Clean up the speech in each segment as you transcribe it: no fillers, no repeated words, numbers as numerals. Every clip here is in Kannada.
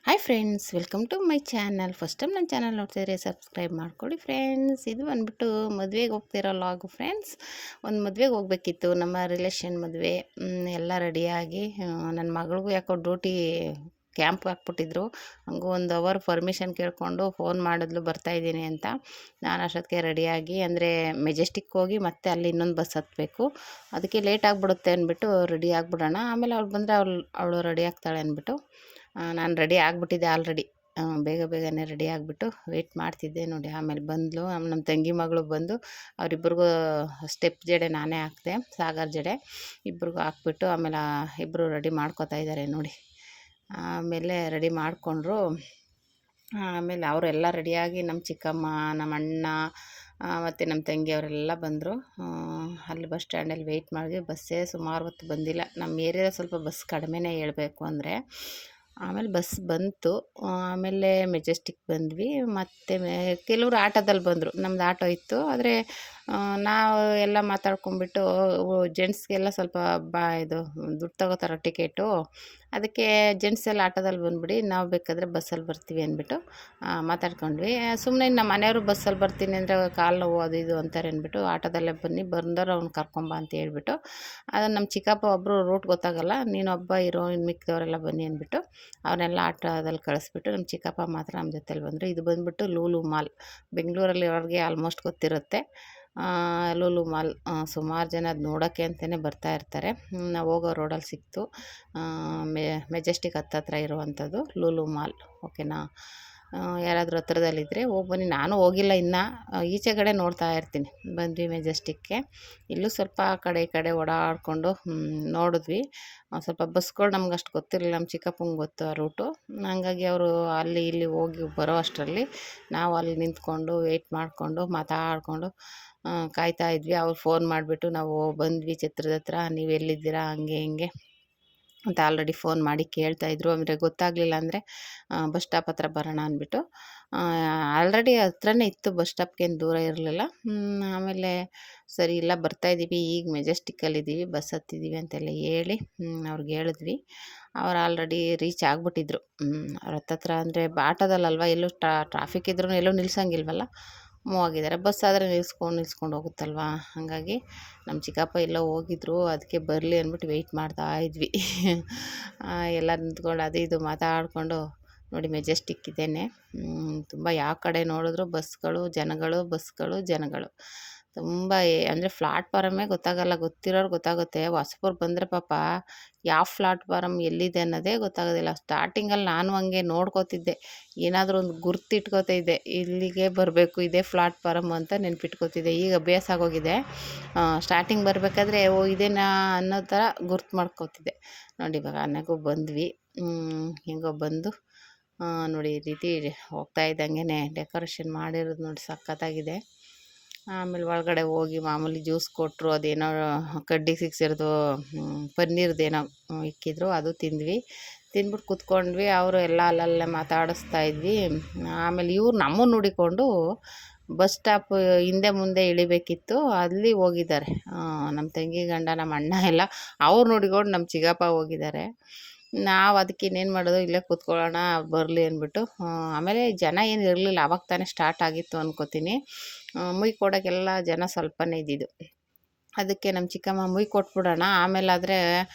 Hi friends, welcome to my channel. First time ನನ್ನ ಚಾನಲ್ ನೋಡ್ತಿದ್ರೆ ಸಬ್ಸ್ಕ್ರೈಬ್ ಮಾಡ್ಕೊಳ್ಳಿ ಫ್ರೆಂಡ್ಸ್. ಇದು ಬಂದ್ಬಿಟ್ಟು ಮದುವೆಗೆ ಹೋಗ್ತಿರೋ ಲಾಗು ಫ್ರೆಂಡ್ಸ್. ಒಂದು ಮದುವೆಗೆ ಹೋಗ್ಬೇಕಿತ್ತು, ನಮ್ಮ ರಿಲೇಷನ್ ಮದುವೆ. ಎಲ್ಲ ರೆಡಿಯಾಗಿ ನನ್ನ ಮಗಳಿಗೂ ಯಾಕೋ ಡ್ಯೂಟಿ ಕ್ಯಾಂಪ್ ಹಾಕ್ಬಿಟ್ಟಿದ್ರು. ಹಂಗೂ 1 ಅವರ್ ಪರ್ಮಿಷನ್ ಕೇಳಿಕೊಂಡು ಫೋನ್ ಮಾಡಿದ್ಲು ಬರ್ತಾಯಿದ್ದೀನಿ ಅಂತ. ನಾನು ಅಷ್ಟೊತ್ತಿಗೆ ರೆಡಿಯಾಗಿ, ಅಂದರೆ ಮೆಜೆಸ್ಟಿಕ್ ಹೋಗಿ ಮತ್ತೆ ಅಲ್ಲಿ ಇನ್ನೊಂದು ಬಸ್ ಹತ್ತಬೇಕು. ಅದಕ್ಕೆ ಲೇಟ್ ಆಗಿಬಿಡುತ್ತೆ ಅಂದ್ಬಿಟ್ಟು ರೆಡಿ ಆಗಿಬಿಡೋಣ, ಆಮೇಲೆ ಅವ್ಳು ಬಂದರೆ ಅವಳು ರೆಡಿ ಆಗ್ತಾಳೆ ಅಂದ್ಬಿಟ್ಟು ನಾನು ರೆಡಿ ಆಗಿಬಿಟ್ಟಿದ್ದೆ ಆಲ್ರೆಡಿ. ಬೇಗ ಬೇಗನೆ ರೆಡಿ ಆಗಿಬಿಟ್ಟು ವೆಯ್ಟ್ ಮಾಡ್ತಿದ್ದೆ ನೋಡಿ. ಆಮೇಲೆ ಬಂದಳು ನಮ್ಮ ತಂಗಿ ಮಗಳು ಬಂದು ಅವರಿಬ್ಬರಿಗೂ ಸ್ಟೆಪ್ ಜಡೆ ನಾನೇ ಹಾಕಿದೆ, ಸಾಗರ್ ಜಡೆ ಇಬ್ರಿಗೂ ಹಾಕ್ಬಿಟ್ಟು ಆಮೇಲೆ ಇಬ್ಬರು ರೆಡಿ ಮಾಡ್ಕೋತಾ ಇದ್ದಾರೆ ನೋಡಿ. ಆಮೇಲೆ ರೆಡಿ ಮಾಡಿಕೊಂಡ್ರು. ಆಮೇಲೆ ಅವರೆಲ್ಲ ರೆಡಿಯಾಗಿ ನಮ್ಮ ಚಿಕ್ಕಮ್ಮ, ನಮ್ಮ ಅಣ್ಣ ಮತ್ತು ನಮ್ಮ ತಂಗಿಯವರೆಲ್ಲ ಬಂದರು. ಅಲ್ಲಿ ಬಸ್ ಸ್ಟ್ಯಾಂಡಲ್ಲಿ ವೆಯ್ಟ್ ಮಾಡಿದ್ವಿ. ಬಸ್ಸೇ ಸುಮಾರು ಹೊತ್ತು ಬಂದಿಲ್ಲ. ನಮ್ಮ ಏರಿಯಾದ ಸ್ವಲ್ಪ ಬಸ್ ಕಡಿಮೆನೇ ಹೇಳ್ಬೇಕು ಅಂದರೆ. ಆಮೇಲೆ ಬಸ್ ಬಂತು. ಆಮೇಲೆ ಮೆಜೆಸ್ಟಿಕ್ ಬಂದ್ವಿ. ಮತ್ತು ಕೆಲವರು ಆಟೋದಲ್ಲಿ ಬಂದರು. ನಮ್ಮದು ಆಟೋ ಇತ್ತು. ಆದರೆ ನಾವು ಎಲ್ಲ ಮಾತಾಡ್ಕೊಂಬಿಟ್ಟು ಜೆಂಟ್ಸ್ಗೆಲ್ಲ ಸ್ವಲ್ಪ ಇದು ದುಡ್ಡು ತಗೋತಾರೆ ಟಿಕೆಟು. ಅದಕ್ಕೆ ಜೆಂಟ್ಸ್ ಎಲ್ಲ ಆಟೋದಲ್ಲಿ ಬಂದುಬಿಡಿ, ನಾವು ಬೇಕಾದರೆ ಬಸ್ಸಲ್ಲಿ ಬರ್ತೀವಿ ಅಂದ್ಬಿಟ್ಟು ಮಾತಾಡ್ಕೊಂಡ್ವಿ. ಸುಮ್ಮನೆ ನಮ್ಮ ಮನೆಯವರು ಬಸ್ಸಲ್ಲಿ ಬರ್ತೀನಿ ಅಂದರೆ ಕಾಲು ನೋವು ಅದು ಇದು ಅಂತಾರೆ ಅಂದ್ಬಿಟ್ಟು ಆಟೋದಲ್ಲೇ ಬನ್ನಿ, ಬಂದವರು ಅವ್ನು ಕರ್ಕೊಂಬ ಅಂತ ಹೇಳ್ಬಿಟ್ಟು, ಅದು ನಮ್ಮ ಚಿಕ್ಕಪ್ಪ ಒಬ್ಬರು ರೂಟ್ ಗೊತ್ತಾಗಲ್ಲ, ನೀನೊಬ್ಬ ಇರೋ, ಇನ್ನು ಮಿಕ್ಕಿದವರೆಲ್ಲ ಬನ್ನಿ ಅಂದ್ಬಿಟ್ಟು ಅವನ್ನೆಲ್ಲ ಆಟೋದಲ್ಲಿ ಕಳಿಸ್ಬಿಟ್ಟು ನಮ್ಮ ಚಿಕ್ಕಪ್ಪ ಮಾತ್ರ ನಮ್ಮ ಜೊತೆಲಿ ಬಂದರು. ಇದು ಬಂದುಬಿಟ್ಟು ಲೂಲು ಮಾಲ್. ಬೆಂಗಳೂರಲ್ಲಿ ಅವ್ರಿಗೆ ಆಲ್ಮೋಸ್ಟ್ ಗೊತ್ತಿರುತ್ತೆ. ಲೂಲು ಮಾಲ್ ಸುಮಾರು ಜನ ಅದು ನೋಡೋಕ್ಕೆ ಅಂತಲೇ ಬರ್ತಾ ಇರ್ತಾರೆ. ನಾವು ಹೋಗೋ ರೋಡಲ್ಲಿ ಸಿಕ್ತು. ಮೆಜೆಸ್ಟಿಕ್ ಹತ್ತತ್ರ ಇರುವಂಥದ್ದು ಲೂಲು ಮಾಲ್. ಓಕೆನಾ? ಯಾರಾದರೂ ಹತ್ರದಲ್ಲಿದ್ದರೆ ಹೋಗಿ ಬನ್ನಿ. ನಾನು ಹೋಗಿಲ್ಲ ಇನ್ನೂ, ಈಚೆಗಡೆ ನೋಡ್ತಾ ಇರ್ತೀನಿ. ಬಂದ್ವಿ ಮೆಜೆಸ್ಟಿಕ್ಗೆ. ಇಲ್ಲೂ ಸ್ವಲ್ಪ ಆ ಕಡೆ ಈ ಕಡೆ ಓಡಾಡಿಕೊಂಡು ನೋಡಿದ್ವಿ. ಸ್ವಲ್ಪ ಬಸ್ಗಳು ನಮ್ಗೆ ಅಷ್ಟು ಗೊತ್ತಿರಲಿಲ್ಲ, ನಮ್ಮ ಚಿಕ್ಕಪ್ಪಂಗೆ ಗೊತ್ತು ಆ ರೂಟು. ಹಂಗಾಗಿ ಅವರು ಅಲ್ಲಿ ಇಲ್ಲಿ ಹೋಗಿ ಬರೋ ಅಷ್ಟರಲ್ಲಿ ನಾವು ಅಲ್ಲಿ ನಿಂತ್ಕೊಂಡು ವೆಯ್ಟ್ ಮಾಡಿಕೊಂಡು ಮಾತಾಡಿಕೊಂಡು ಕಾಯ್ತಾ ಇದ್ವಿ. ಅವ್ರು ಫೋನ್ ಮಾಡಿಬಿಟ್ಟು ನಾವು ಬಂದ್ವಿ ಛತ್ರದ ಹತ್ರ, ನೀವು ಎಲ್ಲಿದ್ದೀರಾ ಹಂಗೆ ಹಿಂಗೆ ಅಂತ ಆಲ್ರೆಡಿ ಫೋನ್ ಮಾಡಿ ಕೇಳ್ತಾಯಿದ್ರು. ಅಂದರೆ ಗೊತ್ತಾಗಲಿಲ್ಲ ಅಂದರೆ ಬಸ್ ಸ್ಟಾಪ್ ಹತ್ರ ಬರೋಣ ಅಂದ್ಬಿಟ್ಟು. ಆಲ್ರೆಡಿ ಹತ್ರನೇ ಇತ್ತು, ಬಸ್ ಸ್ಟಾಪ್ಗೇನು ದೂರ ಇರಲಿಲ್ಲ. ಆಮೇಲೆ ಸರಿ ಇಲ್ಲ ಬರ್ತಾಯಿದ್ದೀವಿ, ಈಗ ಮೆಜೆಸ್ಟಿಕ್ಕಲ್ಲಿದ್ದೀವಿ, ಬಸ್ ಹತ್ತಿದ್ದೀವಿ ಅಂತೆಲ್ಲ ಹೇಳಿ ಅವ್ರಿಗೆ ಹೇಳಿದ್ವಿ. ಅವ್ರು ಆಲ್ರೆಡಿ ರೀಚ್ ಆಗಿಬಿಟ್ಟಿದ್ರು. ಅವ್ರ ಹತ್ತತ್ರ ಅಂದರೆ ಆಟೋದಲ್ಲಲ್ವ, ಎಲ್ಲೂ ಟ್ರಾಫಿಕ್ ಇದ್ರೂ ಎಲ್ಲೂ ನಿಲ್ಸಂಗಿಲ್ವಲ್ಲ, ಮೂವ್ ಆಗಿದ್ದಾರೆ. ಬಸ್ ಆದರೆ ನಿಲ್ಸ್ಕೊಂಡು ಹೋಗುತ್ತಲ್ವ. ಹಾಗಾಗಿ ನಮ್ಮ ಚಿಕ್ಕಪ್ಪ ಎಲ್ಲೋ ಹೋಗಿದ್ರು, ಅದಕ್ಕೆ ಬರಲಿ ಅಂದ್ಬಿಟ್ಟು ವೆಯ್ಟ್ ಮಾಡ್ತಾ ಇದ್ವಿ. ಎಲ್ಲ ನಿಂತ್ಕೊಂಡು ಅದು ಇದು ಮಾತಾಡಿಕೊಂಡು ನೋಡಿ ಮೆಜೆಸ್ಟಿಕ್ ಇದೇನೆ. ತುಂಬ ಯಾವ ಕಡೆ ನೋಡಿದ್ರು ಬಸ್ಗಳು, ಜನಗಳು, ಬಸ್ಗಳು, ಜನಗಳು ತುಂಬ. ಅಂದರೆ ಪ್ಲಾಟ್ಫಾರಮ್ಮೇ ಗೊತ್ತಾಗಲ್ಲ. ಗೊತ್ತಿರೋರು ಗೊತ್ತಾಗುತ್ತೆ, ಹೊಸಬರು ಬಂದರೆ ಪಾಪ ಯಾವ ಪ್ಲಾಟ್ಫಾರಮ್ ಎಲ್ಲಿದೆ ಅನ್ನೋದೇ ಗೊತ್ತಾಗೋದಿಲ್ಲ. ಸ್ಟಾರ್ಟಿಂಗಲ್ಲಿ ನಾನು ಹಂಗೆ ನೋಡ್ಕೋತಿದ್ದೆ, ಏನಾದರೂ ಒಂದು ಗುರ್ತಿಟ್ಕೋತಾ ಇದ್ದೆ, ಇಲ್ಲಿಗೆ ಬರಬೇಕು, ಇದೇ ಪ್ಲಾಟ್ಫಾರಮ್ ಅಂತ ನೆನ್ಪಿಟ್ಕೋತಿದ್ದೆ. ಈಗ ಅಭ್ಯಾಸ ಆಗೋಗಿದೆ. ಸ್ಟಾರ್ಟಿಂಗ್ ಬರಬೇಕಾದ್ರೆ ಓ ಇದೇನಾ ಅನ್ನೋ ಥರ ಗುರ್ತು ಮಾಡ್ಕೋತಿದ್ದೆ ನೋಡಿ. ಇವಾಗ ಅನ್ನಕ್ಕೂ ಬಂದ್ವಿ. ಹೆಂಗೋ ಬಂದು ನೋಡಿ ಈ ರೀತಿ ಹೋಗ್ತಾ ಇದ್ದಂಗೆ ಡೆಕೋರೇಷನ್ ಮಾಡಿರೋದು ನೋಡಿ, ಸಖತ್ತಾಗಿದೆ. ಆಮೇಲೆ ಒಳಗಡೆ ಹೋಗಿ ಮಾಮೂಲಿ ಜ್ಯೂಸ್ ಕೊಟ್ಟರು, ಅದೇನೋ ಕಡ್ಡಿ ಸಿಕ್ಸಿರೋದು ಪನ್ನೀರ್ದೇನೋ ಇಕ್ಕಿದ್ರು, ಅದು ತಿಂದ್ವಿ. ತಿಂದ್ಬಿಟ್ಟು ಕೂತ್ಕೊಂಡ್ವಿ. ಅವರು ಎಲ್ಲ ಅಲ್ಲಲ್ಲೇ ಮಾತಾಡಿಸ್ತಾ ಇದ್ವಿ. ಆಮೇಲೆ ಇವ್ರು ನಮ್ಮನ್ನು ನೋಡಿಕೊಂಡು ಬಸ್ ಸ್ಟಾಪ್ ಹಿಂದೆ ಮುಂದೆ ಇಳಿಬೇಕಿತ್ತು, ಅಲ್ಲಿ ಹೋಗಿದ್ದಾರೆ. ನಮ್ಮ ತಂಗಿ ಗಂಡ, ನಮ್ಮ ಅಣ್ಣ ಎಲ್ಲ ಅವ್ರು ನೋಡಿಕೊಂಡು ನಮ್ಮ ಚಿಕ್ಕಪ್ಪ ಹೋಗಿದ್ದಾರೆ. ನಾವು ಅದಕ್ಕೆ ಇನ್ನೇನು ಮಾಡೋದು, ಇಲ್ಲೇ ಕೂತ್ಕೊಳ್ಳೋಣ ಬರಲಿ ಅಂದ್ಬಿಟ್ಟು. ಆಮೇಲೆ ಜನ ಏನು ಇರಲಿಲ್ಲ, ಆವಾಗ ತಾನೇ ಸ್ಟಾರ್ಟ್ ಆಗಿತ್ತು ಅಂದ್ಕೋತೀನಿ. ಮುಯ್ ಕೊಡೋಕ್ಕೆಲ್ಲ ಜನ ಸ್ವಲ್ಪನೇ ಇದ್ದಿದ್ದು. ಅದಕ್ಕೆ ನಮ್ಮ ಚಿಕ್ಕಮ್ಮ ಮುಯ್ ಕೊಟ್ಬಿಡೋಣ, ಆಮೇಲಾದರೆ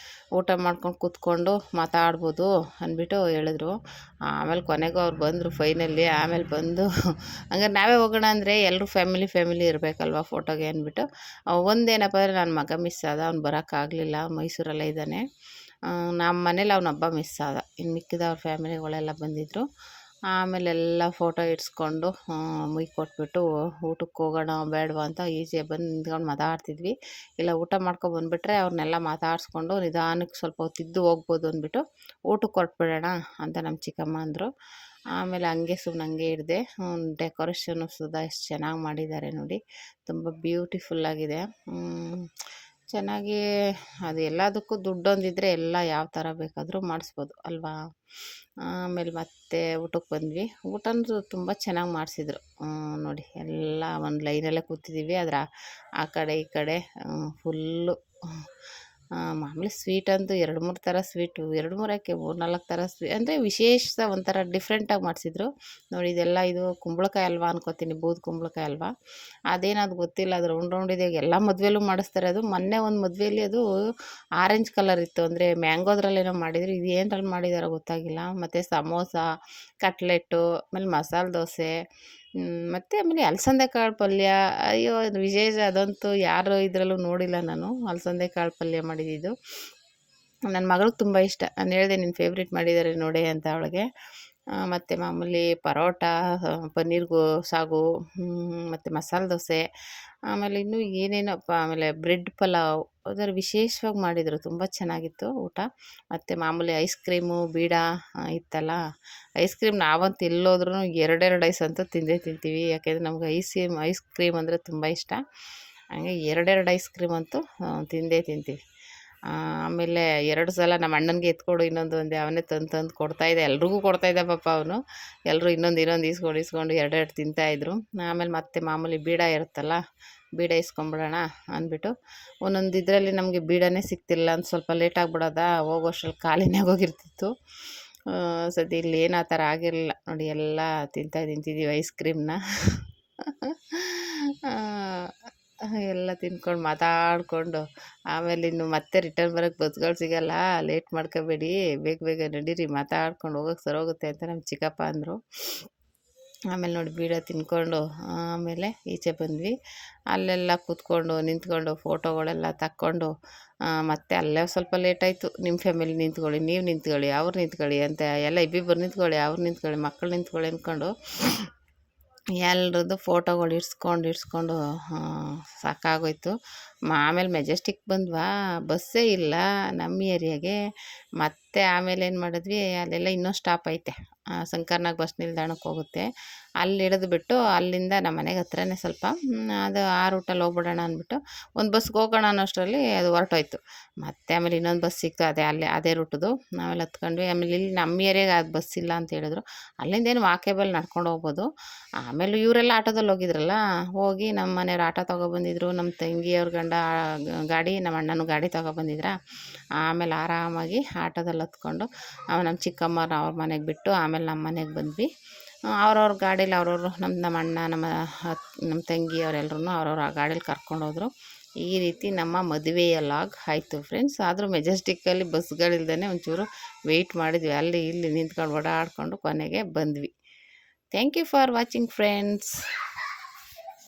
ಊಟ ಮಾಡ್ಕೊಂಡು ಕೂತ್ಕೊಂಡು ಮಾತಾಡ್ಬೋದು ಅಂದ್ಬಿಟ್ಟು ಹೇಳಿದ್ರು. ಆಮೇಲೆ ಕೊನೆಗೂ ಅವ್ರು ಬಂದರು ಫೈನಲಿ. ಆಮೇಲೆ ಬಂದು ಹಂಗಾರೆ ನಾವೇ ಹೋಗೋಣ ಅಂದರೆ ಎಲ್ಲರೂ ಫ್ಯಾಮಿಲಿ ಇರಬೇಕಲ್ವ ಫೋಟೋಗೆ ಅಂದ್ಬಿಟ್ಟು. ಒಂದೇನಪ್ಪ ಅಂದರೆ ನನ್ನ ಮಗ ಮಿಸ್ ಆದ, ಅವ್ನು ಬರೋಕ್ಕಾಗಲಿಲ್ಲ, ಮೈಸೂರಲ್ಲೇ ಇದ್ದಾನೆ. ನಮ್ಮ ಮನೇಲಿ ಅವ್ನ ಹಬ್ಬ ಮಿಸ್ ಆದ. ಇನ್ನು ಮಿಕ್ಕಿದ ಅವ್ರ ಫ್ಯಾಮಿಲಿಗಳೆಲ್ಲ ಬಂದಿದ್ದರು. ಆಮೇಲೆ ಎಲ್ಲ ಫೋಟೋ ಇಡ್ಸ್ಕೊಂಡು ಮುಯ್ ಕೊಟ್ಬಿಟ್ಟು ಊಟಕ್ಕೆ ಹೋಗೋಣ ಬೇಡವಾ ಅಂತ ಈಚೆ ಬಂದು ನಿಂತ್ಕೊಂಡು ಮಾತಾಡ್ತಿದ್ವಿ. ಇಲ್ಲ ಊಟ ಮಾಡ್ಕೊಬಂದುಬಿಟ್ರೆ ಅವ್ರನ್ನೆಲ್ಲ ಮಾತಾಡಿಸ್ಕೊಂಡು ನಿಧಾನಕ್ಕೆ ಸ್ವಲ್ಪ ಹೊತ್ತಿದ್ದು ಹೋಗ್ಬೋದು ಅಂದ್ಬಿಟ್ಟು ಊಟಕ್ಕೆ ಹೊರಟ್ಬಿಡೋಣ ಅಂತ ನಮ್ಮ ಚಿಕ್ಕಮ್ಮ ಅಂದರು. ಆಮೇಲೆ ಹಂಗೆ ಸುಮ್ಮನೆ ಹಂಗೆ ಹಿಡ್ದೆ. ಡೆಕೋರೇಷನು ಸುಧಾ ಎಷ್ಟು ಚೆನ್ನಾಗಿ ಮಾಡಿದ್ದಾರೆ ನೋಡಿ, ತುಂಬ ಬ್ಯೂಟಿಫುಲ್ಲಾಗಿದೆ. ಚೆನ್ನಾಗಿ ಅದು ಎಲ್ಲದಕ್ಕೂ ದುಡ್ಡೊಂದಿದ್ರೆ ಎಲ್ಲ ಯಾವ ಥರ ಬೇಕಾದರೂ ಮಾಡಿಸ್ಬೋದು ಅಲ್ವಾ. ಆಮೇಲೆ ಮತ್ತೆ ಊಟಕ್ಕೆ ಬಂದ್ವಿ. ಊಟನೂ ತುಂಬ ಚೆನ್ನಾಗಿ ಮಾಡಿಸಿದ್ರು ನೋಡಿ. ಎಲ್ಲ ಒಂದು ಲೈನಲ್ಲೇ ಕೂತಿದ್ದೀವಿ, ಅದರ ಆ ಕಡೆ ಈ ಕಡೆ ಫುಲ್ಲು ಮಾಮೂಲಿ ಸ್ವೀಟ್ ಅಂತೂ 2-3 ಥರ ಸ್ವೀಟು, 2-3 ಯಾಕೆ 3-4 ಥರ ಅಂದರೆ ವಿಶೇಷ ಒಂಥರ ಡಿಫ್ರೆಂಟಾಗಿ ಮಾಡಿಸಿದ್ರು ನೋಡಿ. ಇದೆಲ್ಲ ಇದು ಕುಂಬಳಕಾಯಿ ಹಲ್ವಾ ಅನ್ಕೋತೀನಿ, ಬೂದು ಕುಂಬಳಕಾಯಿ ಹಲ್ವಾ. ಅದೇನದು ಗೊತ್ತಿಲ್ಲ, ಅದು ರೌಂಡ್ ಇದೆ. ಎಲ್ಲ ಮದುವೆಲೂ ಮಾಡಿಸ್ತಾರೆ. ಅದು ಮೊನ್ನೆ ಒಂದು ಮದುವೆಯಲ್ಲಿ ಅದು ಆರೆಂಜ್ ಕಲರ್ ಇತ್ತು, ಅಂದರೆ ಮ್ಯಾಂಗೋದ್ರಲ್ಲೇನೋ ಮಾಡಿದ್ರು. ಇದು ಏನರಲ್ಲಿ ಮಾಡಿದಾರೋ ಗೊತ್ತಾಗಿಲ್ಲ. ಮತ್ತು ಸಮೋಸ, ಕಟ್ಲೆಟ್ಟು, ಆಮೇಲೆ ಮಸಾಲೆ ದೋಸೆ, ಮತ್ತು ಆಮೇಲೆ ಅಲಸಂದೆ ಕಾಳು ಪಲ್ಯ. ಅಯ್ಯೋ ಅದು ವಿಶೇಷ, ಅದಂತೂ ಯಾರು ಇದರಲ್ಲೂ ನೋಡಿಲ್ಲ ನಾನು. ಅಲಸಂದೆ ಕಾಳು ಪಲ್ಯ ಮಾಡಿದ್ದು ನನ್ನ ಮಗಳಿಗೆ ತುಂಬ ಇಷ್ಟ. ನಾನು ಹೇಳಿದೆ ನಿನ್ನ ಫೇವ್ರೇಟ್ ಮಾಡಿದ್ದಾರೆ ನೋಡಿ ಅಂತ ಅವಳಿಗೆ. ಮತ್ತು ಮಾಮೂಲಿ ಪರೋಟ, ಪನ್ನೀರ್ ಸಾಗು, ಮತ್ತು ಮಸಾಲೆ ದೋಸೆ, ಆಮೇಲೆ ಇನ್ನೂ ಏನೇನೋ ಆಮೇಲೆ ಬ್ರೆಡ್ ಪಲಾವ್, ಅದರ ವಿಶೇಷವಾಗಿ ಮಾಡಿದರು. ತುಂಬ ಚೆನ್ನಾಗಿತ್ತು ಊಟ. ಮತ್ತು ಮಾಮೂಲಿ ಐಸ್ ಕ್ರೀಮು, ಬೀಡ ಇತ್ತಲ್ಲ. ಐಸ್ ಕ್ರೀಮ್ ನಾವಂತೂ ಎಲ್ಲೋದ್ರೂ 2 ಐಸ್ ಅಂತೂ ತಿಂದೇ ತಿಂತೀವಿ. ಯಾಕೆಂದರೆ ನಮ್ಗೆ ಐಸ್ ಕ್ರೀಮ್ ಅಂದರೆ ತುಂಬ ಇಷ್ಟ. ಹಂಗೆ 2 ಐಸ್ ಕ್ರೀಮ್ ಅಂತೂ ತಿಂದೇ ತಿಂತೀವಿ. ಆಮೇಲೆ 2 ಸಲ ನಮ್ಮ ಅಣ್ಣನಿಗೆ ಎತ್ಕೊಡು ಇನ್ನೊಂದು ಅಂದೆ. ಅವನೇ ತಂದು ಕೊಡ್ತಾಯಿದ್ದ, ಎಲ್ರಿಗೂ ಕೊಡ್ತಾಯಿದ್ದ ಪಾಪ ಅವನು. ಎಲ್ಲರೂ ಇನ್ನೊಂದು ಇಸ್ಕೊಂಡು 2 ತಿಂತಾಯಿದ್ರು. ಆಮೇಲೆ ಮತ್ತೆ ಮಾಮೂಲಿ ಬೀಡ ಇರುತ್ತಲ್ಲ, ಬೀಡ ಇಸ್ಕೊಂಬಿಡೋಣ ಅಂದ್ಬಿಟ್ಟು ಒಂದೊಂದು ಇದರಲ್ಲಿ ನಮಗೆ ಬೀಡನೇ ಸಿಗ್ತಿಲ್ಲ ಅಂತ ಸ್ವಲ್ಪ ಲೇಟ್ ಆಗಿಬಿಡೋದ, ಹೋಗೋಷ್ಟ್ರಲ್ಲಿ ಖಾಲಿನೇ ಆಗೋಗಿರ್ತಿತ್ತು. ಸದ್ಯ ಇಲ್ಲಿ ಏನು ಆ ಥರ ಆಗಿರಲಿಲ್ಲ ನೋಡಿ. ಎಲ್ಲ ತಿಂತಿದ್ದೀವಿ ಐಸ್ ಕ್ರೀಮ್ನ. ಎಲ್ಲ ತಿಂದ್ಕೊಂಡು ಮಾತಾಡಿಕೊಂಡು ಆಮೇಲೆ ಇನ್ನು ಮತ್ತೆ ರಿಟರ್ನ್ ಬರೋಕ್ಕೆ ಬಸ್ಗಳು ಸಿಗಲ್ಲ, ಲೇಟ್ ಮಾಡ್ಕೋಬೇಡಿ, ಬೇಗ ಬೇಗ ನಡೀರಿ, ಮಾತಾಡ್ಕೊಂಡು ಹೋಗೋಕ್ಕೆ ಸರೋಗುತ್ತೆ ಅಂತ ನಮ್ಮ ಚಿಕ್ಕಪ್ಪ ಅಂದರು. ಆಮೇಲೆ ನೋಡಿ ಬೀಡ ತಿಂದ್ಕೊಂಡು ಆಮೇಲೆ ಈಚೆ ಬಂದ್ವಿ. ಅಲ್ಲೆಲ್ಲ ಕೂತ್ಕೊಂಡು ನಿಂತ್ಕೊಂಡು ಫೋಟೋಗಳೆಲ್ಲ ತಕ್ಕೊಂಡು ಮತ್ತೆ ಅಲ್ಲೇ ಸ್ವಲ್ಪ ಲೇಟಾಯಿತು. ನಿಮ್ಮ ಫ್ಯಾಮಿಲಿ ನಿಂತ್ಕೊಳ್ಳಿ, ನೀವು ನಿಂತ್ಕೊಳ್ಳಿ, ಅವ್ರು ನಿಂತ್ಕೊಳ್ಳಿ ಅಂತ ಎಲ್ಲ ಇಬ್ಬಿಬ್ಬರು ನಿಂತ್ಕೊಳ್ಳಿ, ಅವ್ರು ನಿಂತ್ಕೊಳ್ಳಿ, ಮಕ್ಕಳು ನಿಂತ್ಕೊಳ್ಳಿ ಅಂದ್ಕೊಂಡು ಎಲ್ರದ್ದು ಫೋಟೋಗಳು ಇಡ್ಸ್ಕೊಂಡು ಸಾಕಾಗೋಯ್ತು. ಆಮೇಲೆ ಮೆಜೆಸ್ಟಿಕ್ ಬಂದ್ವಾ, ಬಸ್ಸೇ ಇಲ್ಲ ನಮ್ಮ ಏರಿಯಾಗೆ. ಮತ್ತು ಆಮೇಲೆ ಏನು ಮಾಡಿದ್ವಿ, ಅಲ್ಲೆಲ್ಲ ಇನ್ನೊಂದು ಸ್ಟಾಪ್ ಐತೆ, ಶಂಕರ್ನಾಗ್ ಬಸ್ ನಿಲ್ದಾಣಕ್ಕೆ ಹೋಗುತ್ತೆ. ಅಲ್ಲಿ ಇಳಿದ್ಬಿಟ್ಟು ಅಲ್ಲಿಂದ ನಮ್ಮ ಮನೆಗೆ ಹತ್ರನೇ ಸ್ವಲ್ಪ, ಅದು ಆ ರೂಟಲ್ಲಿ ಹೋಗ್ಬಿಡೋಣ ಅಂದ್ಬಿಟ್ಟು ಒಂದು ಬಸ್ಗೆ ಹೋಗೋಣ ಅನ್ನೋಷ್ಟರಲ್ಲಿ ಅದು ಹೊರಟೋಯ್ತು. ಮತ್ತು ಆಮೇಲೆ ಇನ್ನೊಂದು ಬಸ್ ಸಿಕ್ತು, ಅದೇ ರೂಟದು. ಆಮೇಲೆ ಹತ್ಕೊಂಡ್ವಿ. ಆಮೇಲೆ ಇಲ್ಲಿ ನಮ್ಮ ಏರಿಯಾಗೆ ಅದು ಬಸ್ ಇಲ್ಲ ಅಂತ ಹೇಳಿದ್ರು. ಅಲ್ಲಿಂದೇನು ವಾಕೇಬಲ್ ನಡ್ಕೊಂಡು ಹೋಗ್ಬೋದು. ಆಮೇಲೆ ಇವರೆಲ್ಲ ಆಟೋದಲ್ಲಿ ಹೋಗಿದ್ರಲ್ಲ, ಹೋಗಿ ನಮ್ಮ ಮನೆಯವ್ರು ಆಟೋ ತೊಗೊಬಂದಿದ್ರು. ನಮ್ಮ ತಂಗಿಯವ್ರ ಗಂಡ ಗಾಡಿ, ನಮ್ಮ ಅಣ್ಣನೂ ಗಾಡಿ ತೊಗೊಬಂದಿದ್ರ. ಆಮೇಲೆ ಆರಾಮಾಗಿ ಆಟೋದಲ್ಲಿ ಹತ್ಕೊಂಡು ನಮ್ಮ ಚಿಕ್ಕಮ್ಮವ್ರನ್ನ ಅವ್ರ ಮನೆಗೆ ಬಿಟ್ಟು ಆಮೇಲೆ ನಮ್ಮ ಮನೆಗೆ ಬಂದ್ವಿ. ಅವ್ರವ್ರ ಗಾಡೀಲಿ ಅವ್ರವರು ನಮ್ಮ ಅಣ್ಣ, ನಮ್ಮ ತಂಗಿಯವರೆಲ್ಲರೂ ಅವ್ರವ್ರ ಆ ಗಾಡೀಲಿ ಕರ್ಕೊಂಡೋದ್ರು. ಈ ರೀತಿ ನಮ್ಮ ಮದುವೆಯ ಲಾಗ್ ಆಯಿತು ಫ್ರೆಂಡ್ಸ್. ಆದರೂ ಮೆಜೆಸ್ಟಿಕ್ಕಲ್ಲಿ ಬಸ್ಗಳಿಲ್ದೇ ಒಂಚೂರು ವೆಯ್ಟ್ ಮಾಡಿದ್ವಿ, ಅಲ್ಲಿ ಇಲ್ಲಿ ನಿಂತ್ಕೊಂಡು ಓಡಾಡಿಕೊಂಡು ಕೊನೆಗೆ ಬಂದ್ವಿ. Thank you for watching friends.